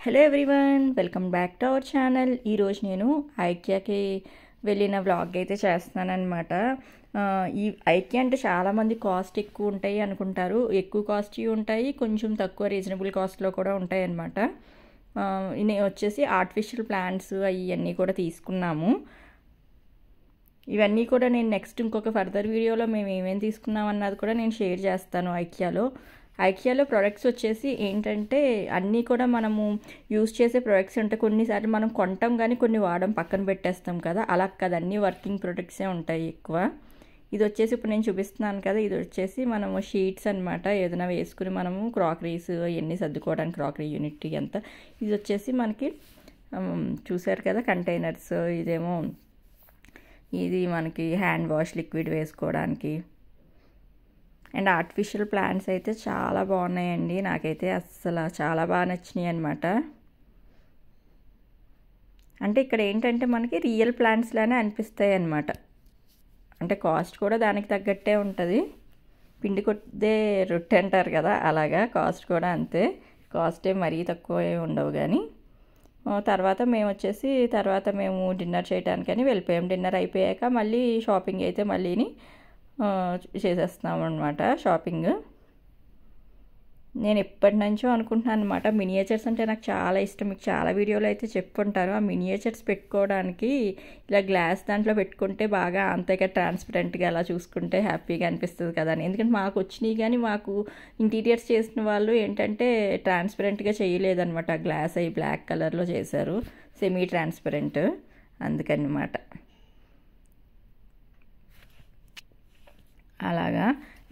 Hello everyone, welcome back to our channel. ఈరోజు నేను ఐకియాకి వెళ్ళిన వ్లాగ్ అయితే చేస్తున్నానమాట. ఈ ఐకియా అంటే చాలామంది కాస్ట్ ఎక్కువ ఉంటాయి అనుకుంటారు. ఎక్కువ కాస్ట్ ఉంటాయి, కొంచెం తక్కువ రీజనబుల్ కాస్ట్లో కూడా ఉంటాయి అన్నమాట. నేను వచ్చేసి ఆర్టిఫిషియల్ ప్లాంట్స్ అవన్నీ కూడా తీసుకున్నాము. ఇవన్నీ కూడా నేను నెక్స్ట్ ఇంకొక ఫర్దర్ వీడియోలో మేము ఏమేమి తీసుకున్నాం అన్నది కూడా నేను షేర్ చేస్తాను. ఐకియాలో ప్రొడక్ట్స్ వచ్చేసి ఏంటంటే అన్నీ కూడా మనము యూజ్ చేసే ప్రొడక్ట్స్ ఉంటాయి. కొన్నిసార్లు మనం కొంటాం కానీ కొన్ని వాడడం పక్కన పెట్టేస్తాం కదా, అలా కదా అన్నీ వర్కింగ్ ప్రొడక్ట్సే ఉంటాయి ఎక్కువ. ఇది వచ్చేసి ఇప్పుడు నేను చూపిస్తున్నాను కదా, ఇది వచ్చేసి మనము షీట్స్ అనమాట. ఏదైనా వేసుకుని మనము క్రాకరీస్ అవన్నీ సర్దుకోవడానికి, క్రాకరీ యూనిట్ అంతా. ఇది వచ్చేసి మనకి చూసారు కదా కంటైనర్స్. ఇది మనకి హ్యాండ్ వాష్ లిక్విడ్ వేసుకోవడానికి. అండ్ ఆర్టిఫిషియల్ ప్లాంట్స్ అయితే చాలా బాగున్నాయండి, నాకైతే అస్సలు చాలా బాగా నచ్చినాయి అనమాట. అంటే ఇక్కడ ఏంటంటే మనకి రియల్ ప్లాంట్స్ లానే అనిపిస్తాయి అన్నమాట. అంటే కాస్ట్ కూడా దానికి తగ్గట్టే ఉంటుంది. పిండి కొద్దే రొట్టె అంటారు కదా, అలాగా కాస్ట్ కూడా అంతే. కాస్ట్ మరీ తక్కువ ఉండవు. కానీ తర్వాత మేము డిన్నర్ చేయడానికని వెళ్ళిపోయాం. డిన్నర్ అయిపోయాక మళ్ళీ షాపింగ్ అయితే మళ్ళీని చేసేస్తున్నాం అనమాట. షాపింగ్ నేను ఎప్పటి నుంచో అనుకుంటున్నాను అనమాట. మినియేచర్స్ అంటే నాకు చాలా ఇష్టం. మీకు చాలా వీడియోలు అయితే చెప్పుకుంటారు. ఆ మినియేచర్స్ పెట్టుకోవడానికి ఇలా గ్లాస్ దాంట్లో పెట్టుకుంటే బాగా అంతగా ట్రాన్స్పరెంట్గా అలా చూసుకుంటే హ్యాపీగా అనిపిస్తుంది కదా అని. ఎందుకంటే మాకు వచ్చినాయి కానీ మాకు ఇంటీరియర్స్ చేసిన వాళ్ళు ఏంటంటే ట్రాన్స్పరెంట్గా చేయలేదన్నమాట. గ్లాస్ అవి బ్లాక్ కలర్లో చేశారు, సెమీ ట్రాన్స్పరెంట్, అందుకనమాట. అలాగా.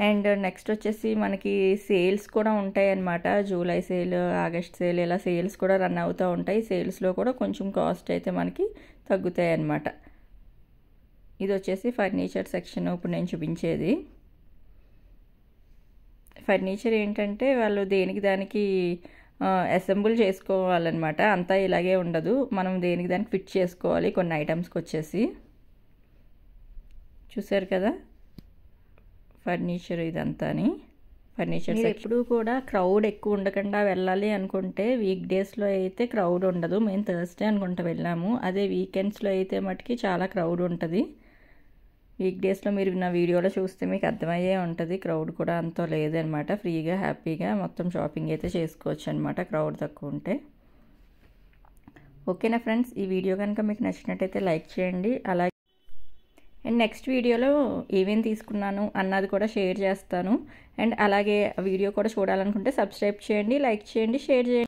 అండ్ నెక్స్ట్ వచ్చేసి మనకి సేల్స్ కూడా ఉంటాయి అన్నమాట. జూలై సేల్, ఆగస్ట్ సేల్, ఇలా సేల్స్ కూడా రన్ అవుతూ ఉంటాయి. సేల్స్లో కూడా కొంచెం కాస్ట్ అయితే మనకి తగ్గుతాయి అన్నమాట. ఇది వచ్చేసి ఫర్నిచర్ సెక్షన్. ఇప్పుడు నేను చూపించేది ఫర్నిచర్ ఏంటంటే వాళ్ళు దేనికి దానికి అసెంబుల్ చేసుకోవాలన్నమాట. అంతా ఇలాగే ఉండదు, మనం దేనికి దానికి ఫిట్ చేసుకోవాలి కొన్ని ఐటమ్స్కి వచ్చేసి. చూసారు కదా ఫర్నిచర్ ఇదంతాని. ఫర్నిచర్ ఎప్పుడు కూడా క్రౌడ్ ఎక్కువ ఉండకుండా వెళ్ళాలి అనుకుంటే వీక్ డేస్లో అయితే క్రౌడ్ ఉండదు. మేము థర్స్డే అనుకుంటా వెళ్ళాము. అదే వీకెండ్స్లో అయితే మటుకి చాలా క్రౌడ్ ఉంటుంది. వీక్ డేస్లో మీరు నా వీడియోలో చూస్తే మీకు అర్థమయ్యే ఉంటుంది. క్రౌడ్ కూడా అంత లేదనమాట. ఫ్రీగా హ్యాపీగా మొత్తం షాపింగ్ అయితే చేసుకోవచ్చు అనమాట, క్రౌడ్ తక్కువ ఉంటే. ఓకేనా ఫ్రెండ్స్, ఈ వీడియో కనుక మీకు నచ్చినట్టయితే లైక్ చేయండి. అలాగే అండ్ నెక్స్ట్ వీడియోలో ఏమేమి తీసుకున్నాను అన్నది కూడా షేర్ చేస్తాను. అండ్ అలాగే వీడియో కూడా చూడాలనుకుంటే సబ్స్క్రైబ్ చేయండి, లైక్ చేయండి, షేర్ చేయండి.